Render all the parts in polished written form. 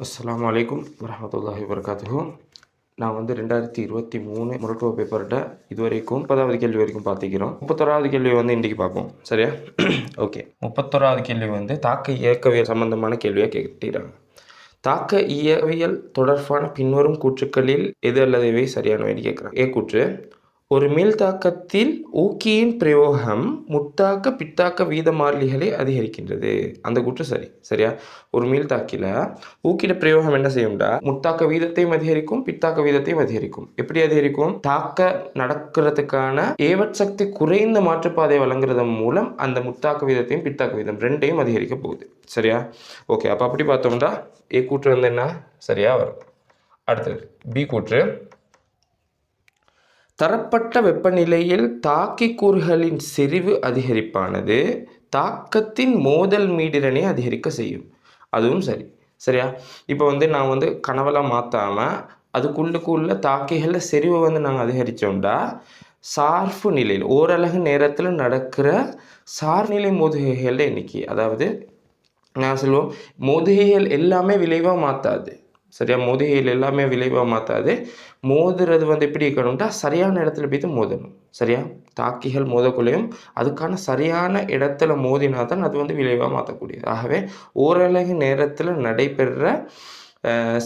அஸ்ஸலாமு அலைக்கும் வரஹ்மத்துல்லாஹி வபரகாத்துஹு. நான் வந்து 2023 முரட்டுவ பேப்பர்கிட்ட இதுவரைக்கும் 30வது கேள்வி வரைக்கும் பார்த்துக்கிறோம். 31வது கேள்வி வந்து இன்றைக்கி பார்ப்போம். சரியா? ஓகே. 31வது கேள்வி வந்து தாக்க இயக்கவியல் சம்பந்தமான கேள்வியாக கேட்டுக்கிறாங்க. தாக்க இயக்கவியல் தொடர்பான பின்வரும் கூற்றுக்களில் எது அல்லது இவை சரியானவைன்னு கேட்குறாங்க. கூற்று: ஒரு மீள்தாக்கத்தில் ஊக்கியின் பிரயோகம் முத்தாக்க பித்தாக்க வீத மாறிலிகளை அதிகரிக்கின்றது. அந்த கூற்று சரியா? ஒரு மீள்தாக்கில ஊக்கிட பிரயோகம் என்ன செய்யும்டா, முத்தாக்க வீதத்தையும் அதிகரிக்கும், பித்தாக்க வீதத்தையும் அதிகரிக்கும். எப்படி அதிகரிக்கும்? தாக்க நடக்கிறதுக்கான ஏவற் சக்தி குறைந்த மாற்றுப்பாதை வழங்குறதன் மூலம் அந்த முத்தாக்க வீதத்தையும் பித்தாக்க வீதம் ரெண்டையும் அதிகரிக்க போகுது. சரியா? ஓகே. அப்போ அப்படி பார்த்தோம்னா கூற்று வந்து என்ன சரியா வரும். அடுத்தது பி கூற்று: தரப்பட்ட வெப்பநிலையில் தாக்கிக்கூறுகளின் செறிவு அதிகரிப்பானது தாக்கத்தின் மோதல் மீடிறனை அதிகரிக்க செய்யும். அதுவும் சரியா? இப்போ வந்து நான் வந்து கனவெல்லாம் மாற்றாமல் அதுக்குள்ளுக்குள்ள தாக்கிகளில் செறிவை வந்து நாங்கள் அதிகரித்தோம்டா சார்பு நிலையில் ஓரலகு நேரத்தில் நடக்கிற சார்நிலை மோதுகைகளில் எண்ணிக்கை, அதாவது நான் சொல்லுவோம் மோதுகைகள் எல்லாமே விளைவாக மாற்றாது. சரியா? மோதுகைகள் எல்லாமே விளைவாக மாற்றாது. மோதுறது வந்து எப்படி இருக்கணும்டா சரியான இடத்துல போய்த்து மோதணும். சரியா? தாக்கிகள் மோதக்குள்ளையும் அதுக்கான சரியான இடத்துல மோதினா தான் அது வந்து விளைவாக மாற்றக்கூடியது. ஆகவே ஓரலகு நேரத்தில் நடைபெறுற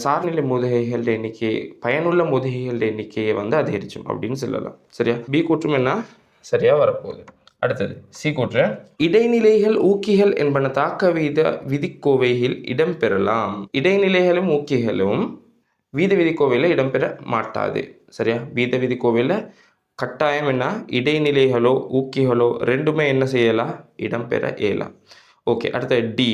சார்நிலை மோதுகைகள் எண்ணிக்கை, பயனுள்ள மோதுகைகள் எண்ணிக்கையை வந்து அதிகரிக்கும் அப்படின்னு சொல்லலாம். சரியா? பி கூற்றும் என்ன சரியா வரப்போகுது. அடுத்தது சி கூற்று: இடைநிலைகள் ஊக்கிகள் என்பன தாக்க வீத விதிக்கோவையில் இடம்பெறலாம். இடைநிலைகளும் ஊக்கிகளும் வீத விதிக்கோவையில் இடம்பெற மாட்டாது. சரியா? வீத விதிக்கோவையில் கட்டாயம் என்ன, இடைநிலைகளோ ஊக்கிகளோ ரெண்டுமே என்ன செய்யலாம், இடம்பெற இயலாம். ஓகே. அடுத்தது டி: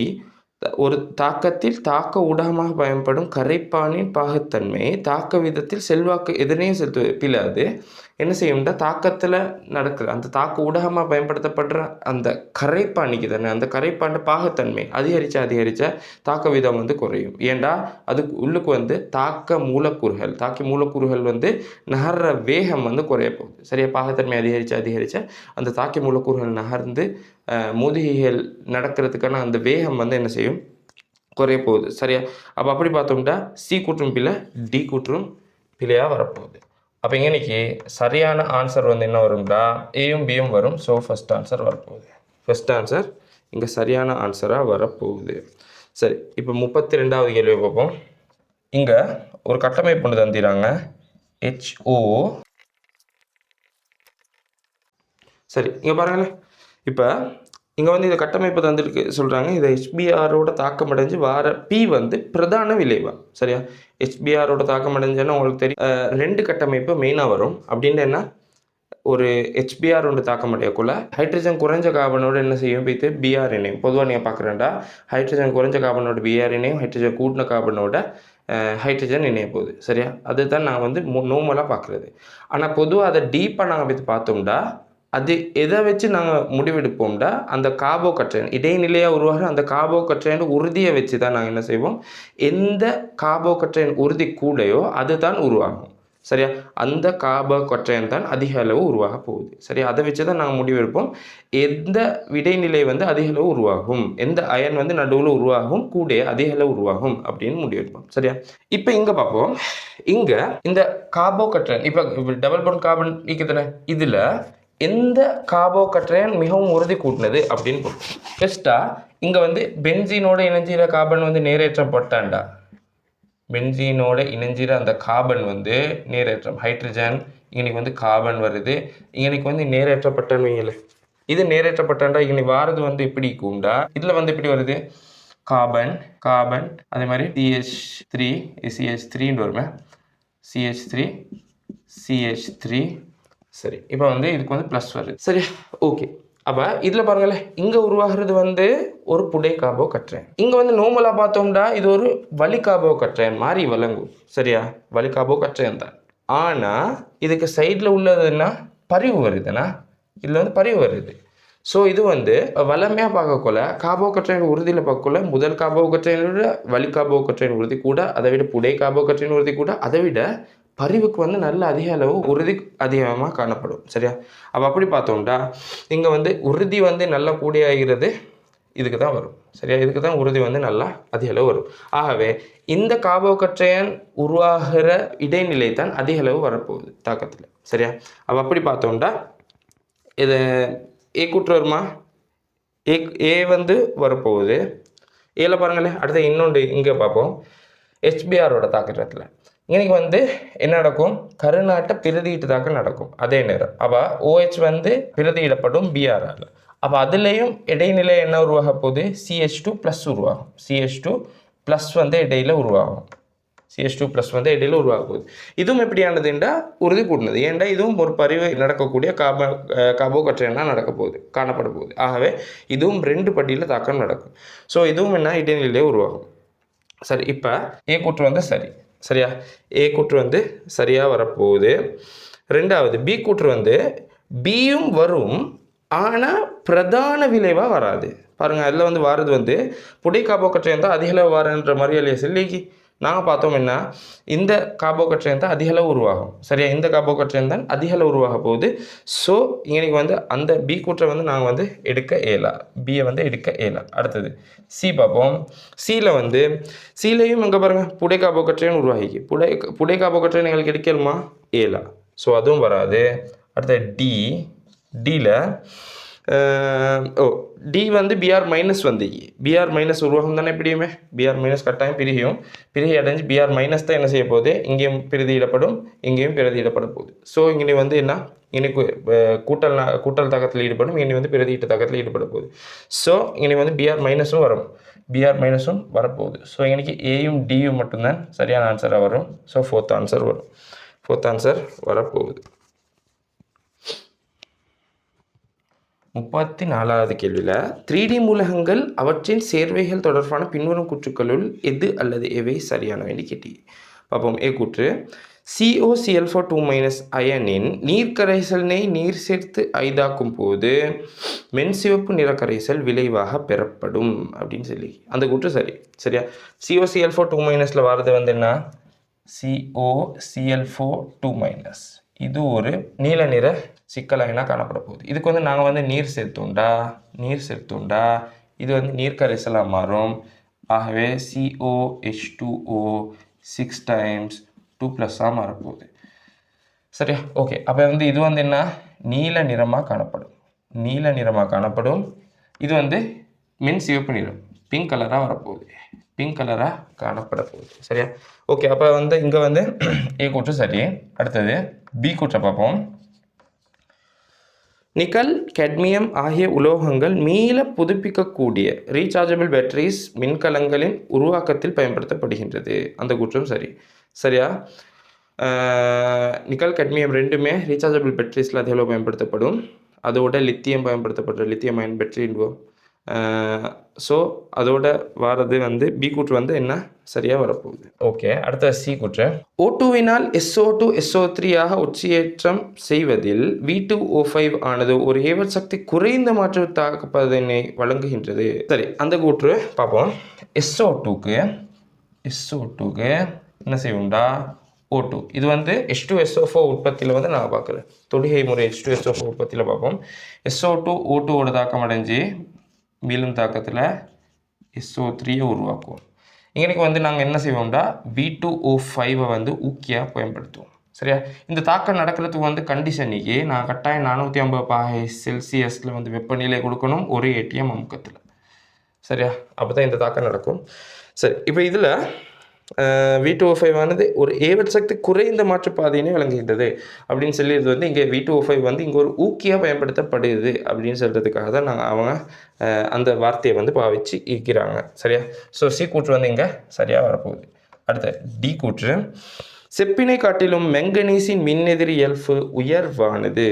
ஒரு தாக்கத்தில் தாக்க ஊடகமாக பயன்படும் கரைப்பானின் பாகுத்தன்மை தாக்க விதத்தில் செல்வாக்கு எதனையும் செலுத்துவது பிளாது என்ன செய்யும்டா, தாக்கத்தில் நடக்கிற அந்த தாக்க ஊடகமாக பயன்படுத்தப்படுற அந்த கரைப்பானிக்கு தானே, அந்த கரைப்பாண்ட பாகுத்தன்மை அதிகரித்த தாக்க வீதம் வந்து குறையும். ஏண்டா அதுக்கு உள்ளுக்கு வந்து தாக்கி மூலக்கூறுகள் வந்து நகர்ற வேகம் வந்து குறைய போகுது. சரியா? பாகுத்தன்மை அதிகரித்த அந்த தாக்கி மூலக்கூறுகள் நகர்ந்து மோதுகைகள் நடக்கிறதுக்கான அந்த வேகம் வந்து என்ன செய்யும், குறைய போகுது. சரியா? அப்போ அப்படி பார்த்தோம்னா சி கூற்றும் பிழை, டி கூற்றும் பிழையாக வரப்போகுது. அப்போ இன்னைக்கு சரியான ஆன்சர் வந்து என்ன வரும்டா, ஏயும் பியும் வரும். ஸோ ஃபஸ்ட் ஆன்சர் வரப்போகுது. ஃபஸ்ட் ஆன்சர் இங்கே சரியான ஆன்சராக வரப்போகுது. சரி, இப்போ 32வது கேள்வி பார்ப்போம். இங்கே ஒரு கட்டமைப்பு ஒன்று தந்திராங்க, HO. சரி, இங்கே பாருங்களேன். இப்போ இங்கே வந்து இந்த கட்டமைப்பு தந்துருக்கு சொல்கிறாங்க. இதை HBRோட தாக்கம் அடைஞ்சு வார P வந்து பிரதான விளைவா. சரியா? HBRோட தாக்கம் அடைஞ்சேன்னா உங்களுக்கு தெரியும், 2 கட்டமைப்பு மெயினாக வரும். அப்படின்னு என்ன, ஒரு HBR ஒன்று தாக்கம் அடையக்குள்ள ஹைட்ரஜன் குறைஞ்ச கார்பனோட என்ன செய்யும், போய்த்து BR இணையும். பொதுவாக நீங்கள் பார்க்குறேன்டா, ஹைட்ரஜன் குறைஞ்ச கார்பனோட BR இணையும், ஹைட்ரஜன் கூட்டின கார்பனோட ஹைட்ரஜன் இணைய போகுது. சரியா? அதுதான் நான் வந்து நோமலாக பார்க்குறது. ஆனால் பொதுவாக அதை டீப்பாக நாங்கள் போய்த்து பார்த்தோம்டா அது எதை வச்சு நாங்கள் முடிவெடுப்போம்டா, அந்த கார்போகட்ரைன் இடைநிலையாக உருவாகிற அந்த கார்போகட்ரைன் உறுதியை வச்சு தான் நாங்கள் என்ன செய்வோம், எந்த கார்போகட்ரைன் உறுதி கூடையோ அதுதான் உருவாகும். சரியா? அந்த கார்போகட்ரைன் தான் அதிக அளவு உருவாக போகுது. சரியா? அதை வச்சு தான் நாங்கள் முடிவெடுப்போம் எந்த இடைநிலை வந்து அதிக அளவு உருவாகும், எந்த அயன் வந்து நடுவில் உருவாகும் கூட அதிக அளவு உருவாகும் அப்படின்னு முடிவெடுப்போம். சரியா? இப்போ இங்கே பார்ப்போம். இங்கே இந்த கார்போகட்ரைன் இப்போ டபுள் பாண்ட் கார்பன் இருக்குதுன்னு, இதில் எந்த கார்போகட்ரைன் மிகவும் உறுதி கூட்டினது அப்படின்னு போகும். ஃபஸ்ட்டாக இங்கே வந்து பென்சீனோட இணைஞ்சிற கார்பன் வந்து நேரேற்றப்பட்டான்டா, பென்சீனோட இணைஞ்சிற அந்த கார்பன் வந்து நேரேற்றம், ஹைட்ரஜன் இன்னைக்கு வந்து கார்பன் வருது, இன்னைக்கு வந்து நேரேற்றப்பட்டன்னு வைங்களேன். இது நேரேற்றப்பட்டான்டா, இன்னைக்கு வாரது வந்து இப்படி கூண்டா, இதில் வந்து இப்படி வருது கார்பன் அதே மாதிரி CH3 வருமே, CH3. சரி, இப்போ வந்து இதுக்கு வந்து ப்ளஸ் வருது. சரி, ஓகே. அப்போ இதில் பாருங்களேன், இங்கே உருவாகிறது வந்து ஒரு புடை கார்போகட்ரைன். இங்கே வந்து நோமலாக பார்த்தோம்டா இது ஒரு வலி கார்போகட்ரைன் மாதிரி விளங்கும். சரியா? வலி கார்போகட்ரைன் தான். ஆனால் இதுக்கு சைடில் உள்ளதுன்னா பரிவு வருதுன்னா, இதில் வந்து பரிவு வருது. ஸோ இது வந்து வளமையாக பார்க்கக்குள்ள கார்போகட்ரைன் உறுதியில் பார்க்கக்குள்ள முதல் கார்போகட்ரைனை விட வலி கார்போகட்ரைன் உறுதி கூட, அதை விட புடை கார்போகட்ரைன் உறுதி கூட, அதை விட பரிவுக்கு வந்து நல்ல அதிக அளவு உறுதி அதிகமாக காணப்படும். சரியா? அப்போ அப்படி பார்த்தோம்டா இங்கே வந்து உறுதி வந்து நல்ல கூடியாகிறது, இதுக்கு தான் வரும். சரியா? இதுக்கு தான் உறுதி வந்து நல்லா அதிக அளவு வரும். ஆகவே இந்த கார்போகட்ரையன் உருவாகிற இடைநிலை தான் அதிக அளவு வரப்போகுது தாக்கத்தில். சரியா? அப்போ அப்படி பார்த்தோம்னா இது ஏ கூற்று வருமா? ஏ வந்து வரப்போகுது. ஏல பாருங்களேன். அடுத்து இன்னொன்று இங்கே பார்ப்போம். HBRோட தாக்கத்தில் இன்னைக்கு வந்து என்ன நடக்கும்? கருநாட்ட பிரதியீட்டு தாக்கம் நடக்கும் அதே நேரம். அப்போ OH வந்து பிரதியிடப்படும் BRஆல். அப்போ அதுலேயும் இடைநிலை என்ன உருவாக போகுது? CH2+ உருவாகும். CH2+ வந்து இடையில உருவாகும். CH2+ வந்து இடையில உருவாக போகுது. இதுவும் எப்படியானதுண்டா உறுதி கூட்டினது. ஏன்டா இதுவும் ஒரு பரிவு நடக்கக்கூடிய கார்போகட்ரையனாக நடக்க போகுது, காணப்பட போகுது. ஆகவே இதுவும் 2 படியில் தாக்கம் நடக்கும். ஸோ இதுவும் என்ன இடைநிலையே உருவாகும். சரி, இப்போ ஏ கூற்று வந்து சரியா? ஏ கூற்று வந்து சரியாக வரப்போகுது. ரெண்டாவது பி கூற்று வந்து பியும் வரும், ஆனால் பிரதான விளைவாக வராது. பாருங்கள், அதில் வந்து வாரது வந்து புடை கார்போகட்ரையன் தான் அதிக அளவு வரன்ற மாதிரி இல்லையா சொல்லிக்கு நாங்கள் பார்த்தோம். என்ன இந்த கார்போகட்ரையன் தான் அதிக அளவு உருவாகும். சரியா? இந்த கார்போகட்ரையன் தான் அதிக அளவு உருவாக போகுது. ஸோ இன்னைக்கு வந்து அந்த பி கூற்றை வந்து நாங்கள் வந்து எடுக்க இயலாம், பியை வந்து எடுக்க இயலாம். அடுத்தது சி பார்ப்போம். சிலையும் எங்கே பாருங்கள் புடை கார்போகட்ரையன் உருவாகி புடை கார்போகட்ரையன் எங்களுக்கு எடுக்கலுமா? இயலாம். ஸோ அதுவும் வராது. அடுத்தது டியில் டி வந்து BR- வந்து BR- உருவாகும் தானே எப்படியுமே. BR- கட்டாயம் பிரிகை அடைஞ்சு BR- தான் என்ன செய்ய போகுது? இங்கேயும் பிரதியிடப்படும், இங்கேயும் பிரதியிடப்பட போகுது. ஸோ இங்கே வந்து என்ன? இன்னைக்கு கூட்டல் தாக்கத்தில் ஈடுபடும், இனி வந்து பிரதியீட்டு தாக்கத்தில் ஈடுபட போகுது. ஸோ இனி வந்து BR- வரும், BR- வரப்போகுது. ஸோ இன்னைக்கு ஏயும் டியும் மட்டும்தான் சரியான ஆன்சராக வரும். ஸோ 4th ஆன்சர் வரும். 4th ஆன்சர் வரப்போகுது. 34வது கேள்வியில் 3D மூலகங்கள் அவற்றின் சேர்வைகள் தொடர்பான பின்வரும் கூற்றுக்களுள் எது அல்லது எவை சரியானவை கேட்டீங்க. பார்ப்போம். ஏ கூற்று COCl4 அயனின் நீர்க்கரைசலினை நீர் சேர்த்து ஐதாக்கும் போது மென்சிவப்பு நிறக்கரைசல் விளைவாக பெறப்படும் அப்படின்னு சொல்லி அந்த கூற்று சரியா? COCl4 வர்றது வந்து என்ன? COCl4 இது ஒரு நீல நிற சிக்கலாயினாக காணப்பட போகுது. இதுக்கு வந்து நாங்கள் வந்து நீர் சேர்த்துண்டா இது வந்து நீர்க்கரைசலாக மாறும். ஆகவே COH2O 6 times 2+ மாறப்போகுது. சரியா? ஓகே. அப்போ வந்து இது வந்து என்ன? நீல நிறமாக காணப்படும். இது வந்து மின் சிவப்பு நிறம், பிங்க் கலராக வரப்போகுது, பிங்க் கலராக காணப்பட போகுது. சரியா? ஓகே. அப்போ வந்து இங்கே வந்து ஏ கூற்று சரி. அடுத்தது பி கூற்றை பார்ப்போம். நிக்கல், கேட்மியம் ஆகிய உலோகங்கள் மீள புதுப்பிக்கக்கூடிய ரீசார்ஜபிள் பேட்டரிஸ் மின்கலங்களின் உருவாக்கத்தில் பயன்படுத்தப்படுகின்றது. அந்த கூற்றும் சரியா? நிக்கல், கேட்மியம் ரெண்டுமே ரீசார்ஜபிள் பேட்டரிஸில் அதிக பயன்படுத்தப்படும். அதோட லித்தியம் பயன்படுத்தப்படுற லித்தியம் அயன் பேட்டரின்போம். ஸோ அதோட வாரது வந்து பி கூற்று வந்து என்ன சரியாக வரப்போகுது. ஓகே. அடுத்த சி கூற்று O2வினால் SO2 SO3 ஒட்சியேற்றம் செய்வதில் V2O5 ஆனது ஒரு ஏவல் சக்தி குறைந்த மாற்று தாக்கப்பதனை வழங்குகின்றது. சரி, அந்த கூற்று பார்ப்போம். SO2க்கு என்ன செய்வோம்டா? O2 இது வந்து H2SO4 உற்பத்தியில் வந்து நான் பார்க்கல, தொடுகை முறை H2SO4 உற்பத்தியில் பார்ப்போம். SO2 O2ஓட தாக்கம் அடைஞ்சு மீளும் தாக்கத்தில் SO3 உருவாக்குவோம். இன்றைக்கு வந்து நாங்கள் என்ன செய்வோம்டா? V2O5 வந்து ஊக்கியாக பயன்படுத்துவோம். சரியா? இந்த தாக்கம் நடக்கிறதுக்கு வந்து கண்டிஷனிக்கு நான் கட்டாயம் 450°C வந்து வெப்பநிலை கொடுக்கணும் ஒரு ATM அமுக்கத்தில். சரியா? அப்போ தான் இந்த தாக்கம் நடக்கும். சரி, இப்போ இதில் V2O5 ஆனது ஒரு ஏவல் சக்தி குறைந்த மாற்றுப்பாதையினை வழங்குகின்றது அப்படின்னு சொல்லி இது வந்து இங்கே V2O5 வந்து இங்கே ஒரு ஊக்கியாக பயன்படுத்தப்படுது அப்படின்னு சொல்கிறதுக்காக தான் அவங்க அந்த வார்த்தையை வந்து பாவிச்சு இருக்கிறாங்க. சரியா? ஸோ சி கூற்று வந்து இங்கே சரியாக வரப்போகுது. அடுத்த டி கூற்று செப்பினை காட்டிலும் மெங்கனீஸின் மின்னெதிரி இயல்பு உயர்வானது.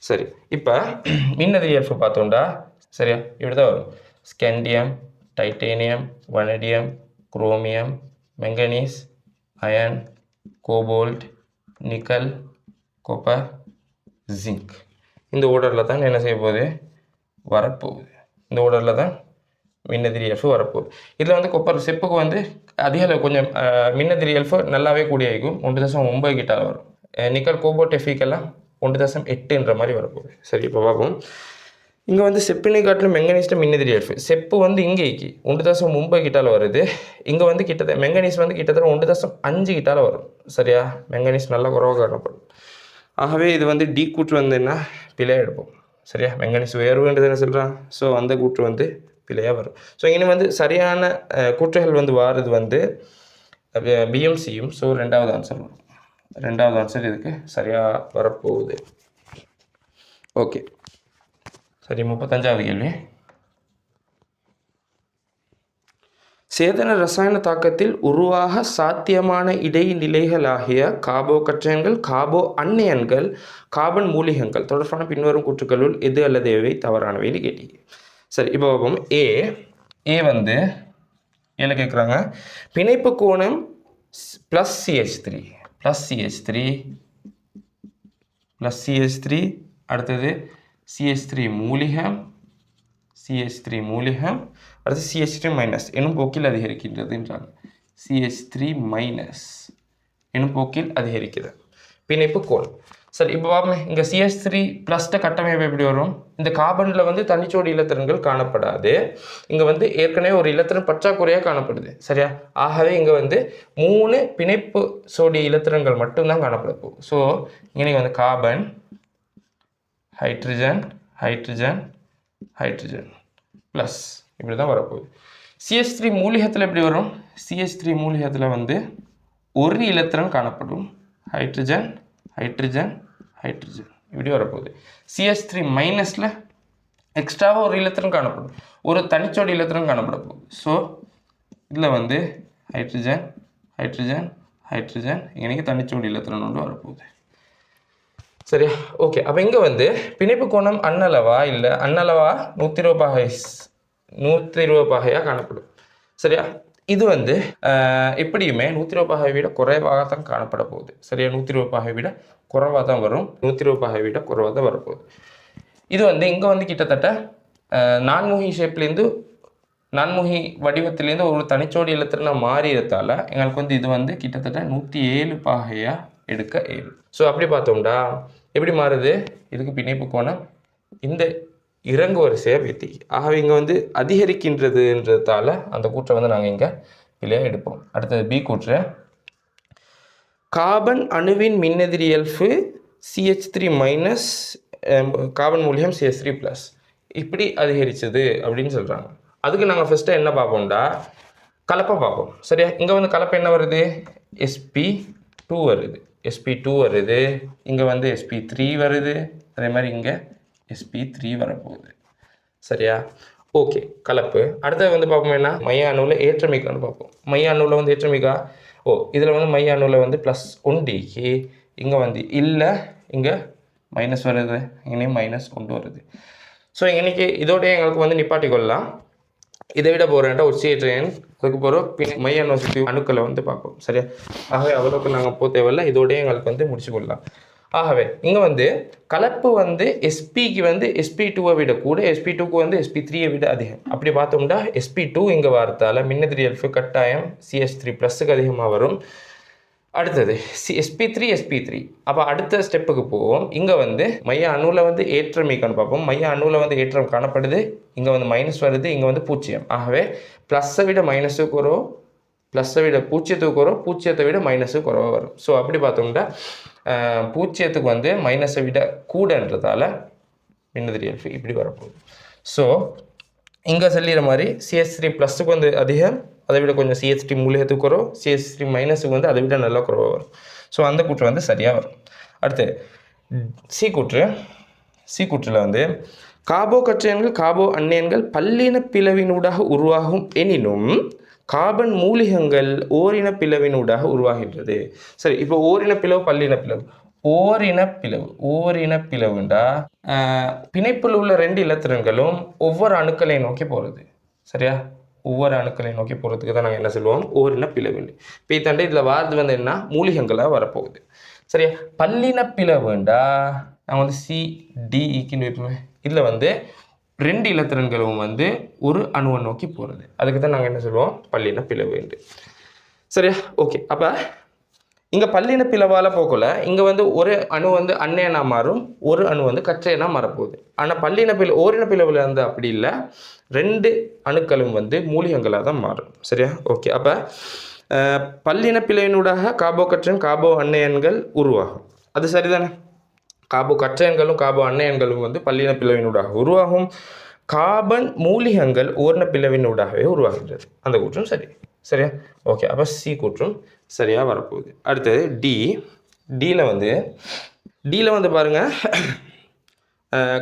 சரி, இப்போ மின்னெதிரி இயல்பு பார்த்தோம்டா சரியா இப்படி தான் வரும். Scandium, titanium, vanadium, chromium, manganese, iron, cobalt, nickel, copper, zinc. இந்த ஓர்டரில் தான் என்ன செய்ய போகுது? வரப்போகுது. இந்த ஓர்டரில் தான் மின்னெதிரி இயல்பு வரப்போகுது. இதில் வந்து கொப்பர் செப்புக்கு வந்து அதிக கொஞ்சம் மின்னெதிரி இயல்பு நல்லாவே கூடியிருக்கும். 1.9 கிட்ட வரும். நிக்கல், கோபோல்ட், எஃபிக்கெல்லாம் 1.8ன்ற மாதிரி வரப்போகுது. சரி, இப்போ பார்ப்போம். இங்கே வந்து செப்பினை காட்டிலும் மெங்கனீஸ்ட மின்னெதிரி எல்ஃபு. செப்பு வந்து இங்கேக்கு 1.9 கிட்டால வருது. இங்கே வந்து மெங்கனீஸ் வந்து கிட்டத்தட்ட 1.5 கிட்டால வரும். சரியா? மெங்கனீஸ் நல்லா குறைவாக காணப்படும். ஆகவே இது வந்து டி கூற்று வந்து என்ன பிழையாக எடுப்போம். சரியா? மெங்கனீஸ் உயர்வுன்றது என்ன சொல்கிறான்? ஸோ அந்த கூற்று வந்து பிழையாக வரும். ஸோ இனி வந்து சரியான கூற்றுகள் வந்து வாரது வந்து பிஎம்சியும். ஸோ 2வது ஆன்சர் வரும். 2வது ஆன்சர் இதுக்கு சரியாக வரப்போகுது. ஓகே, சரி. 35வது கேள்வி. சேதன ரசாயன தாக்கத்தில் உருவாக சாத்தியமான இடைநிலைகளாகிய கார்போகற்றயன்கள், கார்போ அன்னியன்கள், கார்பன் மூலிகங்கள் தொடர்பான பின்வரும் கூற்றுக்களுள் எது அல்லது எவை தவறானவைன்னு கேட்டீங்க. சரி, இப்போ பார்ப்போம். ஏ வந்து ஏல கேட்குறாங்க, பிணைப்பு கோணம் ப்ளஸ் CH3 அடுத்தது CH3 மூலிகம், அடுத்து CH3 மைனஸ் எனும் போக்கில் அதிகரிக்கின்றதுன்றாங்க. CH3 மைனஸ் எனும் போக்கில் அதிகரிக்கிறது பிணைப்பு கோணம். சரி, இப்போ பார்ப்போமே. இங்கே CH3 ப்ளஸ்ட கட்டமைப்பு எப்படி வரும்? இந்த கார்பனில் வந்து தனிச்சோடி இலத்திரன்கள் காணப்படாது. இங்கே வந்து ஏற்கனவே ஒரு இலத்திரன் பற்றாக்குறையாக காணப்படுது. சரியா? ஆகவே இங்கே வந்து 3 பிணைப்பு சோடிய இலத்திரன்கள் மட்டும்தான் காணப்பட போகுது. ஸோ இங்கே வந்து கார்பன், ஹைட்ரஜன் ப்ளஸ் இப்படி தான் வரப்போகுது. CH3 மூலிகத்தில் எப்படி வரும்? CH3 மூலிகத்தில் வந்து ஒரு இலத்திரன் காணப்படும். ஹைட்ரஜன் இப்படி வரப்போகுது. CH3 மைனஸில் எக்ஸ்ட்ராவாக ஒரு இலத்திரன் காணப்படும். ஒரு தனிச்சோடி இலத்திரன் காணப்பட போகுது. ஸோ இதில் வந்து ஹைட்ரஜன் இங்கே தனிச்சோடி இலத்திரன் ஒன்று வரப்போகுது. சரியா? ஓகே, அப்போ இங்கே வந்து பிணைப்பு கோணம் அன்னளவா இல்லை அன்னளவா 120 பாகையாக காணப்படும். சரியா? இது வந்து எப்படியுமே 120 பாகை விட குறைவாக தான் காணப்பட போகுது. சரியா? 120 பாகை விட குறைவாக தான் வரும். 120 பாகை விட குறைவாக தான் வரப்போகுது. இது வந்து இங்கே வந்து கிட்டத்தட்ட நான்முகி ஷேப்லேருந்து நான்முகி வடிவத்திலேருந்து ஒரு தனிச்சோடி இலத்திரனா மாறியதால் எங்களுக்கு வந்து இது வந்து கிட்டத்தட்ட 107 பாகையாக எடுக்க இயலும். ஸோ அப்படி பார்த்தோம்டா எப்படி மாறுது? இதுக்கு பிணைப்பு கோணம் இந்த இறங்கு வரிசையாக பேத்தி. ஆகவே இங்கே வந்து அதிகரிக்கின்றதுன்றதால அந்த கூற்றை வந்து நாங்கள் இங்கே பிழையாக எடுப்போம். அடுத்தது பி கூற்று. கார்பன் அணுவின் மின்னெதிரி எல்ஃபு CH3 மைனஸ், கார்பன் மூலியம் CH3 ப்ளஸ் இப்படி அதிகரித்தது அப்படின்னு சொல்கிறாங்க. அதுக்கு நாங்கள் ஃபஸ்ட்டு என்ன பார்ப்போம்டா, கலப்பை பார்ப்போம். சரியா? இங்கே வந்து கலப்பை என்ன வருது? sp2 வருது. இங்கே வந்து sp3 வருது. அதே மாதிரி இங்கே sp3 வரப்போகுது. சரியா? ஓகே, கலப்பு. அடுத்தது வந்து பார்ப்போம் என்ன, மைய அணுவில் ஏற்றமிக்கான்னு பார்ப்போம். மைய அணுவில் வந்து ஏற்றமிக்கா, இதில் வந்து மைய அணுவில் வந்து +1dக்கு, இங்கே வந்து இல்லை, இங்கே மைனஸ் வருது, இங்கேயும் -1 வருது. ஸோ இன்னைக்கு இதோடய எங்களுக்கு வந்து நிப்பாட்டி கொள்ளலாம். இதை விட போகிறேன்டா ஒரு CH3 அதுக்கு போகிறோம் மைய அணு சுற்றி அணுக்களை வந்து பார்ப்போம். சரியா? ஆகவே அவ்வளோக்கு நாங்கள் போக தேவையில்லை. இதோடய எங்களுக்கு வந்து முடிச்சு கொள்ளலாம். ஆகவே இங்கே வந்து கலப்பு வந்து sp-க்கு வந்து sp2-வை விட கூட, sp2-க்கு வந்து sp3-யை விட அதிகம். அப்படி பார்த்தோம்னா sp2 இங்கே வரத்தால் மின்னெதிரி எல்ஃபு கட்டாயம் CH3 ப்ளஸுக்கு அதிகமாக வரும். அடுத்தது sp3 அப்போ அடுத்த ஸ்டெப்புக்கு போவோம். இங்கே வந்து மைய அணுவில் வந்து ஏற்றம் ஈக்கான்னு பார்ப்போம். மைய அணுவில் வந்து ஏற்றம் காணப்படுது. இங்கே வந்து மைனஸ் வருது, இங்கே வந்து பூஜ்ஜியம். ஆகவே ப்ளஸ்ஸை விட மைனஸுக்கு வரும், ப்ளஸ்ஸை விட பூஜ்ஜியத்துக்கு வரும், பூஜ்ஜியத்தை விட மைனஸுக்கு குறைவாக வரும். ஸோ அப்படி பார்த்தோம்னா பூஜ்ஜியத்துக்கு வந்து மைனஸை விட கூடன்றதால மின்னெதிரி எல்ஃபு இப்படி வரப்போகுது. ஸோ இங்கே சொல்லிடுற மாதிரி CH3 ப்ளஸுக்கு வந்து அதிகம், அதை விட கொஞ்சம் CH3 மூலிகத்துக்கு வரும், CH3 மைனஸுக்கு வந்து அதை விட நல்லா குறைவாக வரும். ஸோ அந்த கூற்று வந்து சரியாக வரும். அடுத்து சி கூற்றில் வந்து கார்போகற்றயன்கள், கார்போ அன்னியன்கள் பல்லின பிளவினூடாக உருவாகும் எனினும் கார்பன் மூலிகங்கள் ஓரின பிளவினூடாக உருவாகின்றது. சரி, இப்போ ஓரின பிளவு, பல்லின பிளவு. ஓரின பிளவுண்டா பிணைப்பில் உள்ள 2 இலத்திரன்களும் ஒவ்வொரு அணுக்களை நோக்கி போகிறது. சரியா? ஒவ்வொரு அணுக்களை நோக்கி போகிறதுக்கு தான் நாங்கள் என்ன சொல்லுவோம், ஓரின பிளவுண்டு. இப்போ இதாண்டு இதில் வாரது வந்து என்ன, மூலிகங்களாக வரப்போகுது. சரியா? பல்லின பிளவுண்டா நாங்கள் வந்து CDEக்குன்னு வைப்போமே. இதில் வந்து 2 இலத்திரன்களும் வந்து ஒரு அணுவை நோக்கி போகிறது. அதுக்கு தான் நாங்கள் என்ன சொல்லுவோம், பல்லின பிளவுண்டு. சரியா? ஓகே, அப்போ இங்கே பல்லின பிளவால் போகல, இங்கே வந்து ஒரு அணு வந்து அன்னையனாக மாறும், ஒரு அணு வந்து கற்றையனாக மாறப்போகுது. ஆனால் ஓரின பிளவில் வந்து அப்படி இல்லை, 2 அணுக்களும் வந்து மூலிகங்களாக தான் மாறும். சரியா? ஓகே. அப்போ பல்லின பிளவினூடாக கார்போ கற்றையன் கார்போ அன்னையன்கள் உருவாகும். அது சரிதானே? கார்போ கற்றையன்களும் கார்போ அன்னையன்களும் வந்து பல்லின பிளவினூடாக உருவாகும். கார்பன் மூலிகங்கள் ஓரின பிளவினூடாகவே உருவாகின்றது. அந்த கூற்றும் சரி. சரியா? ஓகே. அப்போ சி கூற்றும் சரியாக வரப்போகுது. அடுத்தது டியில் வந்து பாருங்கள்,